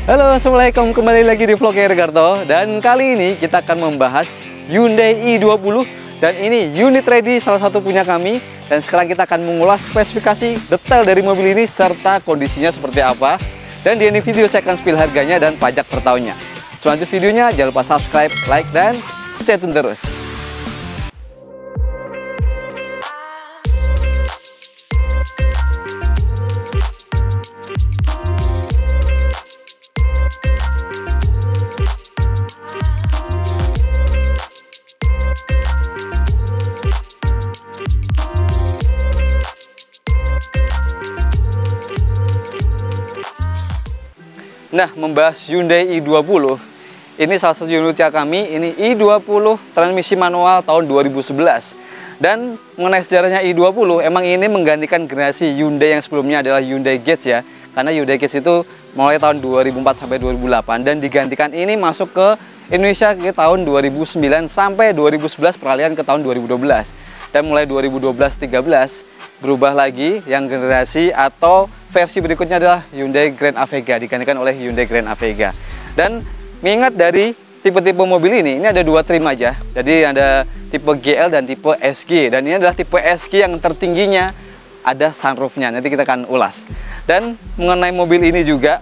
Halo, assalamualaikum, kembali lagi di vlog Ricardo. Dan kali ini kita akan membahas Hyundai i20. Dan ini unit ready, salah satu punya kami. Dan sekarang kita akan mengulas spesifikasi detail dari mobil ini serta kondisinya seperti apa. Dan di ini video saya akan spill harganya dan pajak per tahunnya. Selanjutnya videonya jangan lupa subscribe, like, dan stay tune terus. Nah, membahas Hyundai i20, ini salah satu unitnya kami, ini i20 transmisi manual tahun 2011. Dan mengenai sejarahnya i20, emang ini menggantikan generasi Hyundai yang sebelumnya adalah Hyundai Getz ya. Karena Hyundai Getz itu mulai tahun 2004 sampai 2008 dan digantikan ini masuk ke Indonesia ke tahun 2009 sampai 2011 peralihan ke tahun 2012. Dan mulai 2012-13 berubah lagi yang generasi atau versi berikutnya adalah Hyundai Grand Avega, digantikan oleh Hyundai Grand Avega. Dan mengingat dari tipe-tipe mobil ini ada dua trim aja. Jadi ada tipe GL dan tipe SG. Dan ini adalah tipe SG yang tertingginya ada sunroofnya. Nanti kita akan ulas. Dan mengenai mobil ini juga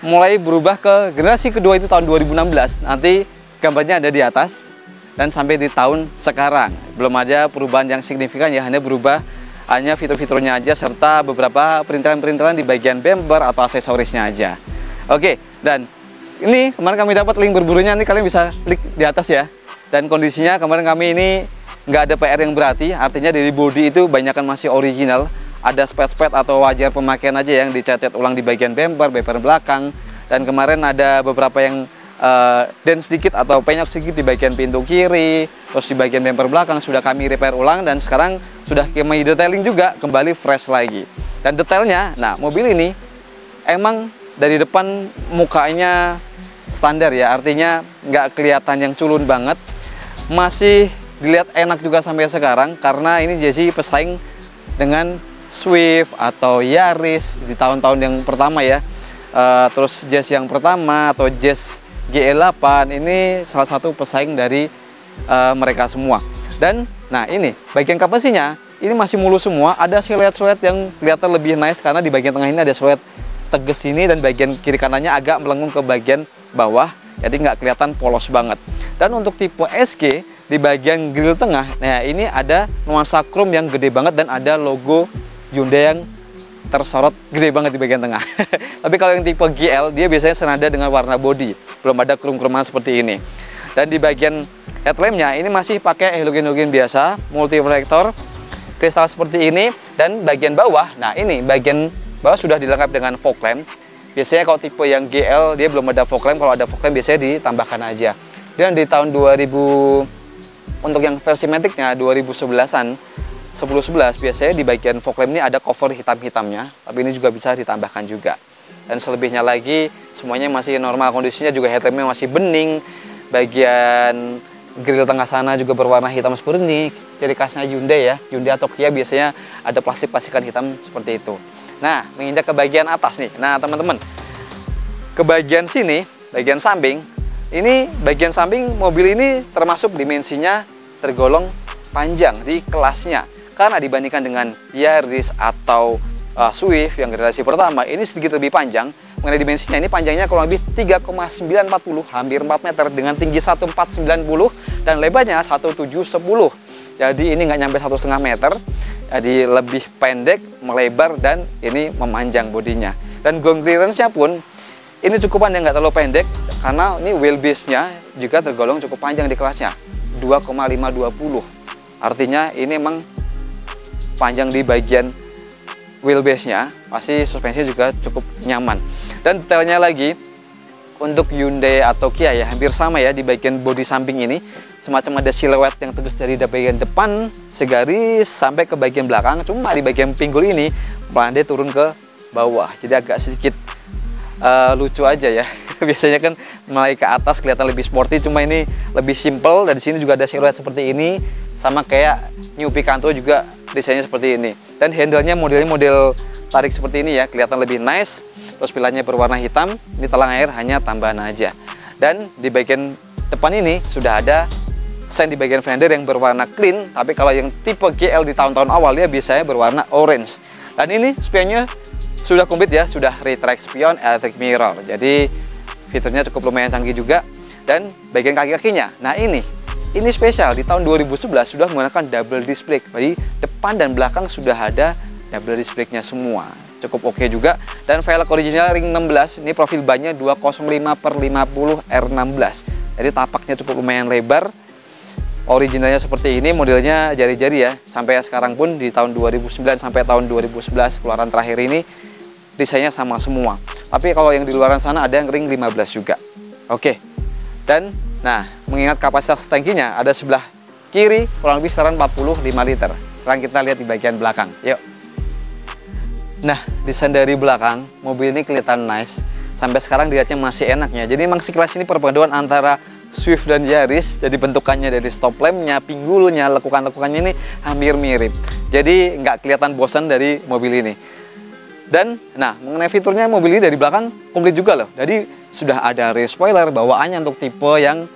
mulai berubah ke generasi kedua itu tahun 2016. Nanti gambarnya ada di atas. Dan sampai di tahun sekarang belum ada perubahan yang signifikan ya, hanya berubah hanya fitur-fiturnya aja serta beberapa perintilan-perintilan di bagian bumper atau aksesorisnya aja. Oke, dan ini kemarin kami dapat link berburunya, nih kalian bisa klik di atas ya. Dan kondisinya kemarin kami ini nggak ada PR yang berarti, artinya dari bodi itu banyakan masih original. Ada spet-spet atau wajar pemakaian aja yang dicat-cat ulang di bagian bumper belakang. Dan kemarin ada beberapa yang dent sedikit atau penyok sedikit di bagian pintu kiri, terus di bagian bumper belakang sudah kami repair ulang dan sekarang sudah kami detailing juga kembali fresh lagi. Dan detailnya, nah mobil ini emang dari depan mukanya standar ya, artinya nggak kelihatan yang culun banget, masih dilihat enak juga sampai sekarang karena ini jadi pesaing dengan Swift atau Yaris di tahun-tahun yang pertama ya. Terus Jazz yang pertama atau Jazz GL8 ini salah satu pesaing dari mereka semua. Dan nah ini bagian kapasinya ini masih mulus semua, ada siluet-siluet yang kelihatan lebih nice karena di bagian tengah ini ada siluet tegas ini dan bagian kiri kanannya agak melengkung ke bagian bawah, jadi nggak kelihatan polos banget. Dan untuk tipe SG di bagian grill tengah, nah ini ada nuansa chrome yang gede banget dan ada logo Hyundai yang tersorot gede banget di bagian tengah. Tapi kalau yang tipe GL dia biasanya senada dengan warna body, belum ada krum-kruman seperti ini. Dan di bagian headlampnya ini masih pakai halogen biasa, multi reflektor kristal seperti ini. Dan bagian bawah, nah ini bagian bawah sudah dilengkapi dengan fog lamp. Biasanya kalau tipe yang GL dia belum ada fog lamp, kalau ada fog lamp biasanya ditambahkan aja. Dan di tahun 2000 untuk yang versi Matic-nya 2011-an 10-11 biasanya di bagian fog lamp ini ada cover hitam-hitamnya, tapi ini juga bisa ditambahkan juga. Dan selebihnya lagi semuanya masih normal kondisinya, juga headlampnya masih bening. Bagian grill tengah sana juga berwarna hitam seperti ini, ciri khasnya Hyundai ya. Hyundai atau Kia biasanya ada plastik-plastikan hitam seperti itu. Nah, menginjak ke bagian atas nih. Nah, teman-teman, ke bagian sini, bagian samping, ini bagian samping mobil ini termasuk dimensinya tergolong panjang di kelasnya. Karena dibandingkan dengan Yaris atau Swift yang generasi pertama, ini sedikit lebih panjang. Mengenai dimensinya, ini panjangnya kurang lebih 3,940, hampir 4 meter dengan tinggi 1490 dan lebarnya 1710. Jadi ini nggak nyampe 1,5 meter, jadi lebih pendek, melebar, dan ini memanjang bodinya. Dan ground clearance-nya pun ini cukup panjang, nggak terlalu pendek, karena ini wheelbase-nya juga tergolong cukup panjang di kelasnya, 2,520. Artinya ini emang panjang di bagian wheelbase-nya, pasti suspensi juga cukup nyaman. Dan detailnya lagi untuk Hyundai atau Kia ya hampir sama ya, di bagian bodi samping ini semacam ada siluet yang tegas dari bagian depan segaris sampai ke bagian belakang, cuma di bagian pinggul ini melandai turun ke bawah, jadi agak sedikit lucu aja ya. Biasanya kan mulai ke atas kelihatan lebih sporty, cuma ini lebih simple. Dan di sini juga ada siluet seperti ini, sama kayak New Picanto juga desainnya seperti ini. Dan handle-nya modelnya model tarik seperti ini ya, kelihatan lebih nice. terus pilarnya berwarna hitam. Ini talang air hanya tambahan aja. Dan di bagian depan ini sudah ada sen di bagian fender yang berwarna clean, tapi kalau yang tipe GL di tahun-tahun awal dia biasanya berwarna orange. Dan ini spionnya sudah komplit ya, sudah retract spion, electric mirror. Jadi fiturnya cukup lumayan canggih juga. Dan bagian kaki-kakinya, nah ini spesial, di tahun 2011 sudah menggunakan double display. Jadi depan dan belakang sudah ada double display-nya semua. Cukup oke juga. Dan velg original ring 16, ini profil bannya 205/50 R16. Jadi tapaknya cukup lumayan lebar. Originalnya seperti ini, modelnya jari-jari ya. Sampai sekarang pun di tahun 2009 sampai tahun 2011 keluaran terakhir ini desainnya sama semua. Tapi kalau yang di luaran sana ada yang ring 15 juga. Oke. Dan nah, mengingat kapasitas tangkinya ada sebelah kiri kurang lebih sekitar 45 liter. Sekarang kita lihat di bagian belakang. Yuk. Nah, desain dari belakang mobil ini kelihatan nice. Sampai sekarang dilihatnya masih enaknya. Jadi memang sekelas ini perpaduan antara Swift dan Yaris. Jadi bentukannya dari stop lampnya, pinggulnya, lekukan-lekukannya ini hampir mirip. Jadi nggak kelihatan bosan dari mobil ini. Dan nah, mengenai fiturnya mobil ini dari belakang komplit juga loh. Jadi sudah ada rear spoiler bawaannya untuk tipe yang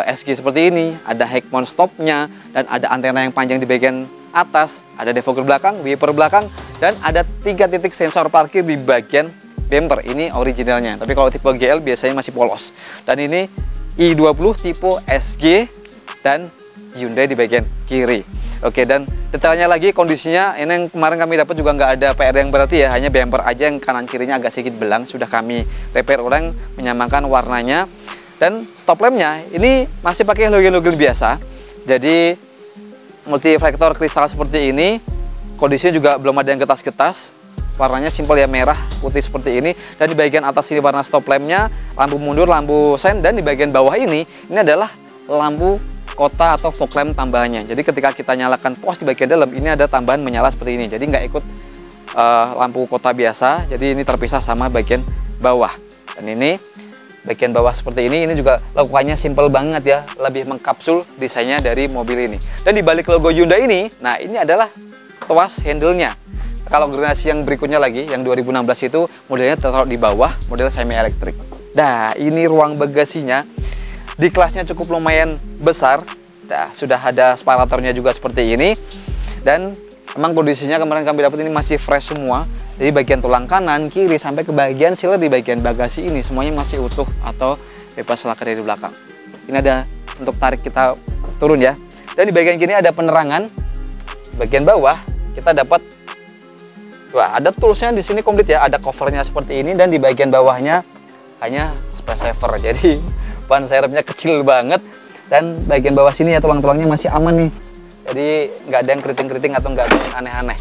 SG seperti ini. Ada head mount stopnya dan ada antena yang panjang di bagian atas. Ada defogger belakang, wiper belakang, dan ada 3 titik sensor parkir di bagian bumper. Ini originalnya. Tapi kalau tipe GL biasanya masih polos. Dan ini i20 tipe SG dan Hyundai di bagian kiri. Oke, dan detailnya lagi kondisinya ini yang kemarin kami dapat juga nggak ada PR yang berarti ya, hanya bumper aja yang kanan kirinya agak sedikit belang, sudah kami repair ulang menyamakan warnanya. Dan stop lampnya ini masih pakai halogen biasa, jadi multiflektor kristal seperti ini. Kondisinya juga belum ada yang getas-getas, warnanya simpel ya, merah putih seperti ini. Dan di bagian atas ini warna stop lampnya, lampu mundur, lampu sen, dan di bagian bawah ini adalah lampu kota atau fog lamp tambahannya. Jadi ketika kita nyalakan pos di bagian dalam ini ada tambahan menyala seperti ini. Jadi nggak ikut lampu kota biasa. Jadi ini terpisah sama bagian bawah. Dan ini bagian bawah seperti ini juga lekukannya simple banget ya, lebih mengkapsul desainnya dari mobil ini. Dan di balik logo Hyundai ini, nah ini adalah tuas handle-nya. Kalau generasi yang berikutnya lagi, yang 2016 itu modelnya tertaruh di bawah, model semi elektrik. Nah, ini ruang bagasinya di kelasnya cukup lumayan besar. Nah, sudah ada separatornya juga seperti ini. Dan memang kondisinya kemarin kami dapat ini masih fresh semua. Jadi bagian tulang kanan, kiri, sampai ke bagian sealer di bagian bagasi ini semuanya masih utuh atau bebas laka dari belakang. Ini ada untuk tarik kita turun ya. Dan di bagian kiri ada penerangan. Bagian bawah kita dapat, wah, ada toolsnya di sini komplit ya. Ada covernya seperti ini, dan di bagian bawahnya hanya space saver. Jadi ban serepnya kecil banget, dan bagian bawah sini ya tulang-tulangnya masih aman nih. Jadi nggak ada yang keriting-keriting atau nggak ada yang aneh-aneh.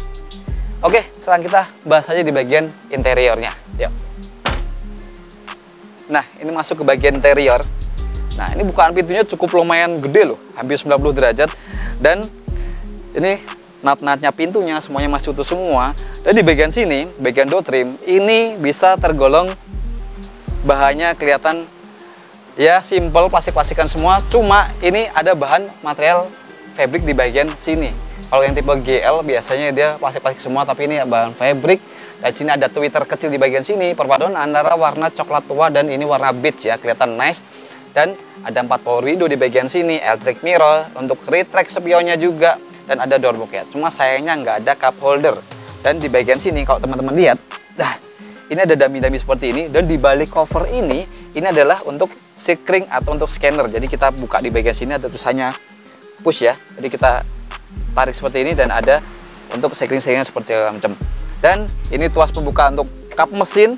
Oke, sekarang kita bahas aja di bagian interiornya. Yuk. Nah, ini masuk ke bagian interior. Nah, ini bukaan pintunya cukup lumayan gede loh, hampir 90 derajat. Dan ini nut-nutnya pintunya semuanya masih utuh semua. Dan di bagian sini, bagian door trim, ini bisa tergolong bahannya kelihatan ya simple, plastik-plastikan semua. Cuma ini ada bahan material fabric di bagian sini. Kalau yang tipe GL biasanya dia plastik-plastik semua, tapi ini bahan fabric. Dan sini ada tweeter kecil di bagian sini, perpaduan antara warna coklat tua dan ini warna beige ya, kelihatan nice. Dan ada 4 power window di bagian sini, electric mirror, untuk retract spionnya juga, dan ada door bucket. Cuma sayangnya nggak ada cup holder. Dan di bagian sini kalau teman-teman lihat, nah ini ada dummy-dummy seperti ini. Dan di balik cover ini adalah untuk screen atau untuk scanner. Jadi kita buka di bagian sini ada tulisannya push ya. Jadi kita tarik seperti ini dan ada untuk screen-screennya seperti macam. Dan ini tuas pembuka untuk kap mesin,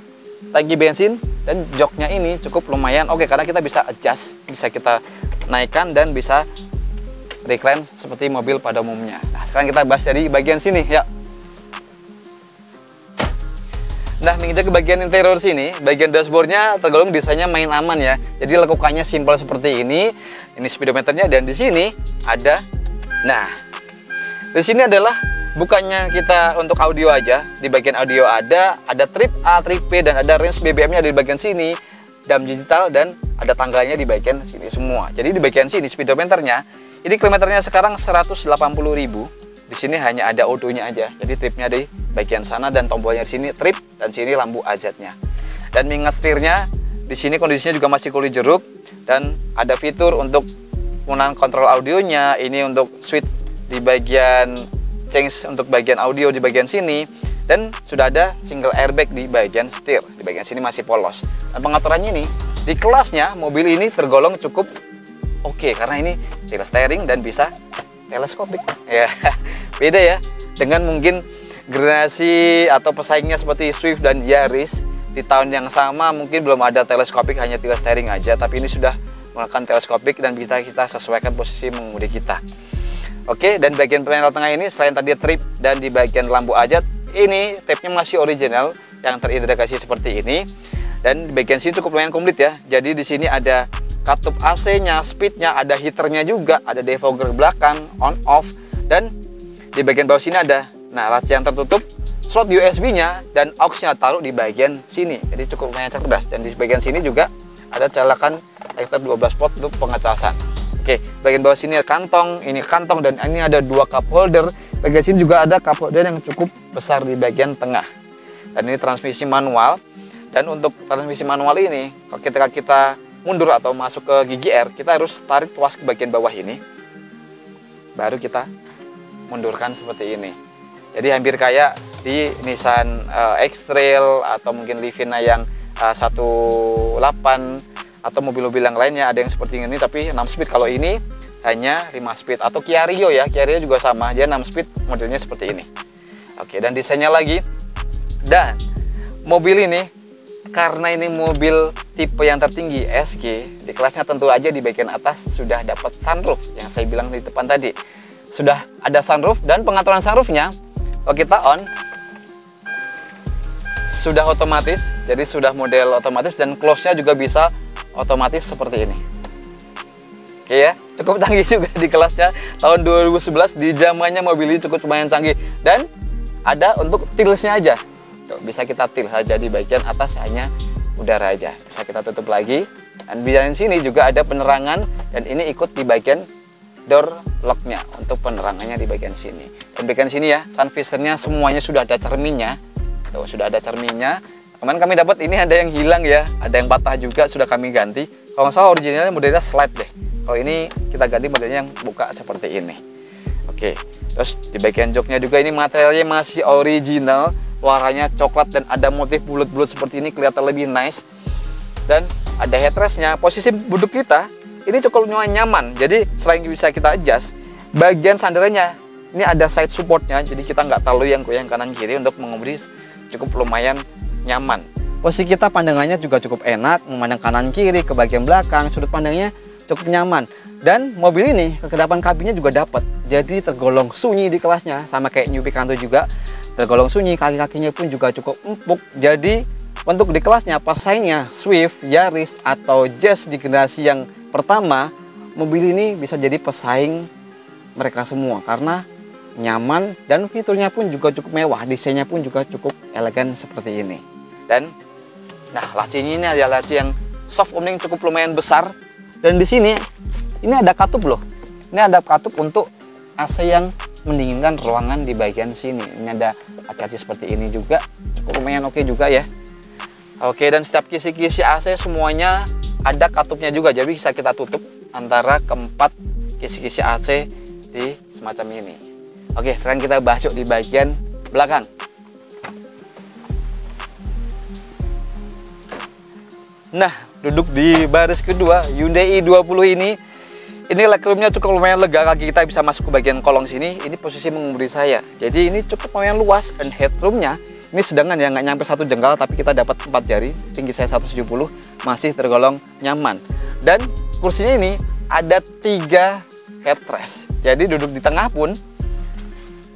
tangki bensin, dan joknya ini cukup lumayan oke karena kita bisa adjust, bisa kita naikkan dan bisa recline seperti mobil pada umumnya. Nah, sekarang kita bahas dari bagian sini ya. Nah, menginjak ke bagian interior sini, bagian dashboardnya tergolong desainnya main aman ya. Jadi lekukannya simpel seperti ini. Ini speedometernya, dan di sini ada. Nah, di sini adalah bukannya kita untuk audio aja. Di bagian audio ada trip A, trip B, dan ada range BBM-nya di bagian sini, dam digital, dan ada tanggalnya di bagian sini semua. Jadi di bagian sini speedometernya, ini kilometernya sekarang 180.000. Di sini hanya ada odonya aja. Jadi tripnya di bagian sana dan tombolnya di sini trip, dan sini lampu azatnya. Dan mengingat setirnya di sini kondisinya juga masih kulit jeruk, dan ada fitur untuk penggunaan kontrol audionya. Ini untuk switch di bagian change untuk bagian audio di bagian sini, dan sudah ada single airbag di bagian setir. Di bagian sini masih polos. Dan pengaturannya ini di kelasnya mobil ini tergolong cukup oke, karena ini tilt steering dan bisa teleskopik. Ya, beda ya dengan mungkin generasi atau pesaingnya seperti Swift dan Yaris. Di tahun yang sama mungkin belum ada teleskopik, hanya tilt steering aja, tapi ini sudah menggunakan teleskopik dan bisa kita sesuaikan posisi mengemudi kita. Oke, dan bagian panel tengah ini selain tadi trip dan di bagian lampu ajat, ini tapnya masih original yang terintegrasi seperti ini. Dan di bagian sini cukup lumayan komplit ya. Jadi di sini ada katup AC-nya, speednya, ada heaternya juga, ada defogger belakang, on off, dan di bagian bawah sini ada laci yang tertutup, slot USB-nya, dan aux-nya taruh di bagian sini. Jadi cukup lumayan cerdas. Dan di bagian sini juga ada colokan lector 12 volt untuk pengecasan. Oke, bagian bawah sini ada kantong, ini kantong, dan ini ada 2 cup holder. Bagian sini juga ada cup holder yang cukup besar di bagian tengah. Dan ini transmisi manual. Dan untuk transmisi manual ini, kalau kita mundur atau masuk ke gigi R, kita harus tarik tuas ke bagian bawah ini, baru kita mundurkan seperti ini. Jadi hampir kayak di Nissan X-Trail atau mungkin Livina yang 18 atau mobil-mobil yang lainnya ada yang seperti ini tapi 6 speed. Kalau ini hanya 5 speed. Atau Kia Rio ya, Kia Rio juga sama, dia 6 speed, modelnya seperti ini. Oke, dan desainnya lagi. Dan mobil ini karena ini mobil tipe yang tertinggi SG, di kelasnya tentu aja di bagian atas sudah dapat sunroof yang saya bilang di depan tadi. Sudah ada sunroof, dan pengaturan sunroofnya kalau kita on sudah otomatis, jadi sudah model otomatis, dan close-nya juga bisa otomatis seperti ini. Oke ya, cukup canggih juga di kelasnya. Tahun 2011 di zamannya mobil ini cukup lumayan canggih, dan ada untuk tilsnya aja. Tuh, bisa kita til saja di bagian atas, hanya udara aja. Bisa kita tutup lagi, dan di bagian sini juga ada penerangan, dan ini ikut di bagian door lock-nya untuk penerangannya di bagian sini. Dan bagian sini ya, sun visor-nya semuanya sudah ada cerminnya. Tuh, sudah ada cerminnya. Kemarin kami dapat ini ada yang hilang ya, ada yang patah juga, sudah kami ganti. Kalau nggak salah originalnya modelnya slide deh. Kalau ini kita ganti modelnya yang buka seperti ini. Oke, terus di bagian joknya juga ini materialnya masih original, warnanya coklat dan ada motif bulat-bulat seperti ini, kelihatan lebih nice. Dan ada headrest-nya, posisi duduk kita ini cukup nyaman. Jadi selain bisa kita adjust, bagian sandarannya ini ada side supportnya, jadi kita nggak terlalu yang goyang kanan kiri, untuk mengemudi cukup lumayan nyaman. Posisi kita pandangannya juga cukup enak, memandang kanan kiri, ke bagian belakang, sudut pandangnya cukup nyaman. Dan mobil ini kekedapan kabinnya juga dapat, jadi tergolong sunyi di kelasnya, sama kayak New Picanto juga tergolong sunyi. Kaki-kakinya pun juga cukup empuk. Jadi untuk di kelasnya pesaingnya Swift, Yaris, atau Jazz di generasi yang pertama, mobil ini bisa jadi pesaing mereka semua karena nyaman, dan fiturnya pun juga cukup mewah, desainnya pun juga cukup elegan seperti ini. Dan lacinya ini adalah laci yang soft opening cukup lumayan besar, dan di sini ini ada katup loh. Ini ada katup untuk AC yang mendinginkan ruangan di bagian sini. Ini ada kaca seperti ini juga, cukup lumayan oke juga ya. Oke, dan setiap kisi-kisi AC semuanya ada katupnya juga, jadi bisa kita tutup antara keempat kisi-kisi AC di semacam ini. Oke, sekarang kita bahas yuk di bagian belakang. Nah, duduk di baris kedua Hyundai i20 ini legroomnya cukup lumayan lega, kaki kita bisa masuk ke bagian kolong sini. Ini posisi mengemudi saya, jadi ini cukup lumayan luas, dan headroomnya ini sedangan ya, nggak nyampe 1 jengkal, tapi kita dapat 4 jari, tinggi saya 170, masih tergolong nyaman. Dan kursinya ini ada 3 headrest, jadi duduk di tengah pun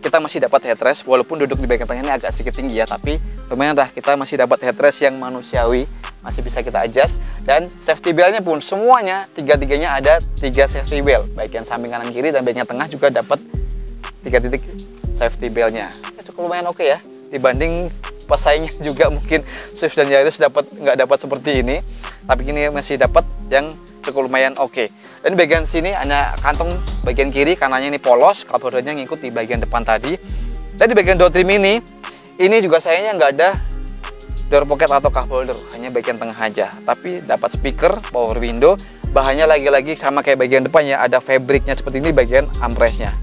kita masih dapat headrest, walaupun duduk di bagian tengah ini agak sedikit tinggi ya, tapi lumayan dah, kita masih dapat headrest yang manusiawi, masih bisa kita adjust. Dan safety belt-nya pun semuanya, tiga-tiganya ada 3 safety belt, baik yang samping kanan kiri dan bagian tengah juga dapat 3 titik safety belt-nya. Ya, cukup lumayan oke ya, dibanding pesaingnya juga mungkin Swift dan Yaris nggak dapat seperti ini, tapi ini masih dapat yang cukup lumayan oke. Dan bagian sini hanya kantong bagian kiri, kanannya ini polos, cup holdernya ngikut di bagian depan tadi. Dan di bagian door trim ini juga sayangnya nggak ada door pocket atau cup holder, hanya bagian tengah aja. Tapi dapat speaker, power window, bahannya lagi-lagi sama kayak bagian depannya, ada fabriknya seperti ini bagian armrestnya.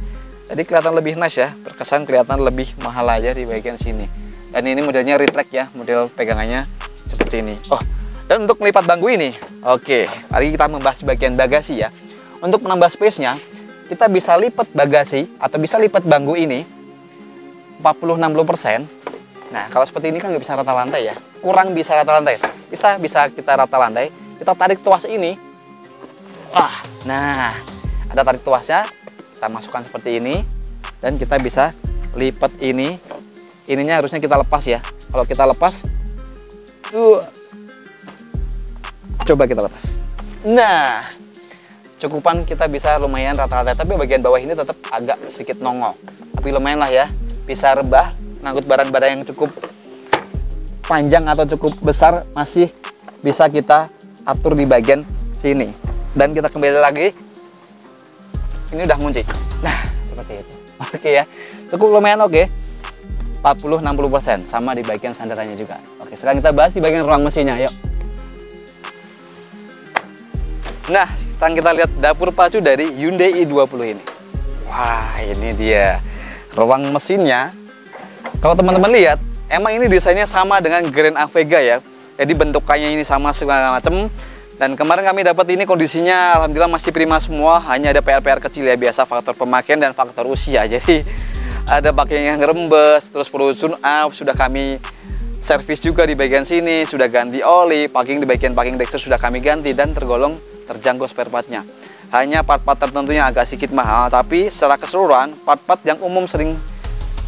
Jadi kelihatan lebih nice ya, terkesan kelihatan lebih mahal aja di bagian sini. Dan ini modelnya retract ya, model pegangannya seperti ini. Oh, dan untuk melipat bangku ini, oke, mari kita membahas bagian bagasi ya. Untuk menambah space-nya, kita bisa lipat bagasi atau bisa lipat bangku ini 40-60%. Nah, kalau seperti ini kan nggak bisa rata lantai ya, kurang bisa rata lantai. Bisa kita rata lantai. Kita tarik tuas ini. Nah, ada tarik tuasnya. Kita masukkan seperti ini dan kita bisa lipat ini. Ininya harusnya kita lepas ya. Kalau kita lepas, coba kita lepas. Nah, cukupan kita bisa lumayan rata-rata, tapi bagian bawah ini tetap agak sedikit nongol. Tapi lumayan lah ya, bisa rebah, ngangkut barang-barang yang cukup panjang atau cukup besar masih bisa kita atur di bagian sini. Dan kita kembali lagi, ini udah ngunci. Nah, seperti itu. Oke ya, cukup lumayan oke. 40-60% sama di bagian sandarannya juga. Oke, sekarang kita bahas di bagian ruang mesinnya, yuk. Nah, sekarang kita lihat dapur pacu dari Hyundai i20 ini. Wah, ini dia ruang mesinnya. Kalau teman-teman lihat, emang ini desainnya sama dengan Grand Avega ya. Jadi bentukannya ini sama segala macam. Dan kemarin kami dapat ini kondisinya alhamdulillah masih prima semua. Hanya ada PR-PR kecil ya, biasa faktor pemakaian dan faktor usia. Jadi ada bagian yang rembes, terus perlu tune up, sudah kami servis juga di bagian sini, sudah ganti oli, packing di bagian packing dexter sudah kami ganti dan tergolong terjangkau spare partnya. Hanya part-part tertentunya agak sedikit mahal, tapi secara keseluruhan part-part yang umum sering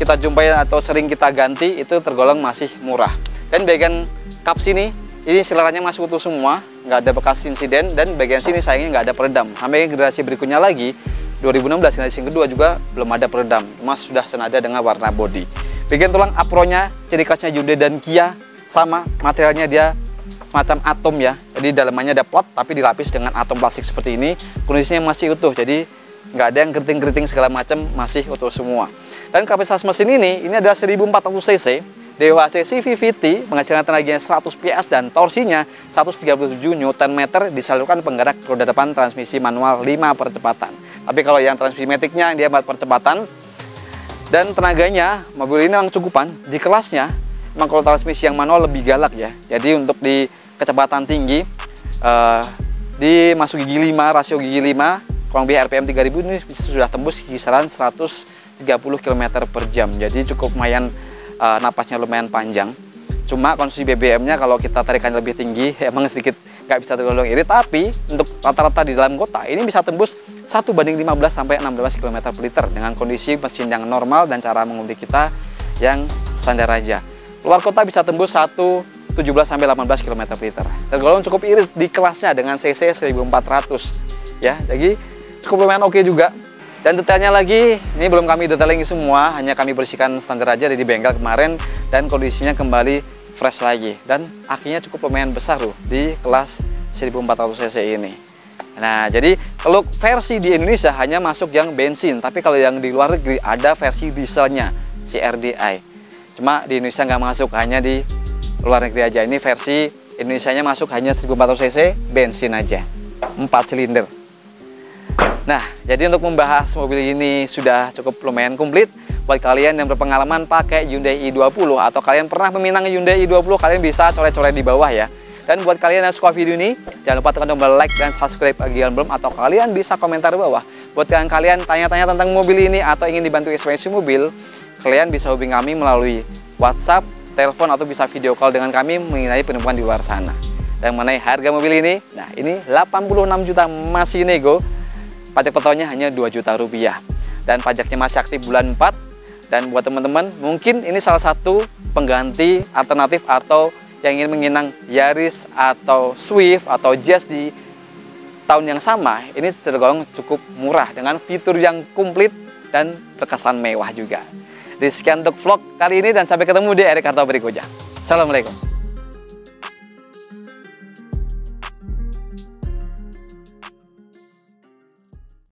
kita jumpai atau sering kita ganti itu tergolong masih murah. Dan bagian kap sini, ini silarannya masih utuh semua, nggak ada bekas insiden, dan bagian sini sayangnya nggak ada peredam. Sampai generasi berikutnya lagi, 2016 generasi kedua juga belum ada peredam, cuma sudah senada dengan warna bodi. Bagian tulang apronnya, ciri khasnya Hyundai dan Kia sama, materialnya dia semacam atom ya. Jadi dalamannya ada plat tapi dilapis dengan atom plastik seperti ini. Kondisinya masih utuh, jadi nggak ada yang keriting-keriting segala macam, masih utuh semua. Dan kapasitas mesin ini adalah 1400 cc, DOHC CVT, menghasilkan tenaganya 100 PS dan torsinya 137 Nm, disalurkan penggerak roda depan transmisi manual 5 percepatan. Tapi kalau yang transmisi maticnya dia 4 percepatan. Dan tenaganya mobil ini memang cukupan. Di kelasnya memang kalau transmisi yang manual lebih galak ya. Jadi untuk di kecepatan tinggi di masuk gigi 5, rasio gigi 5, kurang lebih RPM 3000 ini sudah tembus kisaran 130 km per jam. Jadi cukup lumayan, napasnya lumayan panjang. Cuma konsumsi BBM-nya kalau kita tarikan lebih tinggi emang sedikit nggak bisa tergolong irit, tapi untuk rata-rata di dalam kota ini bisa tembus 1:15 sampai 16 km per liter dengan kondisi mesin yang normal dan cara mengemudi kita yang standar aja. Luar kota bisa tembus 1:17 sampai 18 km per liter. Tergolong cukup irit di kelasnya dengan cc 1400 ya. Jadi cukup lumayan oke juga. Dan detailnya lagi, ini belum kami detailing semua, hanya kami bersihkan standar aja dari bengkel kemarin dan kondisinya kembali fresh lagi. Dan akinya cukup lumayan besar loh di kelas 1400 cc ini. Nah, jadi kalau versi di Indonesia hanya masuk yang bensin, tapi kalau yang di luar negeri ada versi dieselnya, CRDI. Cuma di Indonesia nggak masuk, hanya di luar negeri aja. Ini versi Indonesianya masuk hanya 1400 cc bensin aja, 4 silinder. Nah, jadi untuk membahas mobil ini sudah cukup lumayan komplit. Buat kalian yang berpengalaman pakai Hyundai i20 atau kalian pernah meminang Hyundai i20, kalian bisa coret-coret di bawah ya. Dan buat kalian yang suka video ini, jangan lupa tekan tombol like dan subscribe bagi yang belum, atau kalian bisa komentar di bawah. Buat kalian tanya-tanya tentang mobil ini atau ingin dibantu ekspansi mobil, kalian bisa hubungi kami melalui WhatsApp, telepon, atau bisa video call dengan kami mengenai penemuan di luar sana. Dan mengenai harga mobil ini, nah ini 86 juta masih nego. Pajak patokannya hanya 2 juta rupiah. Dan pajaknya masih aktif bulan 4. Dan buat teman-teman, mungkin ini salah satu pengganti alternatif atau yang ingin menginang Yaris atau Swift atau Jazz di tahun yang sama, ini tergolong cukup murah dengan fitur yang komplit dan terkesan mewah juga. Sekian untuk vlog kali ini dan sampai ketemu di Erik Harto berikutnya. Assalamualaikum.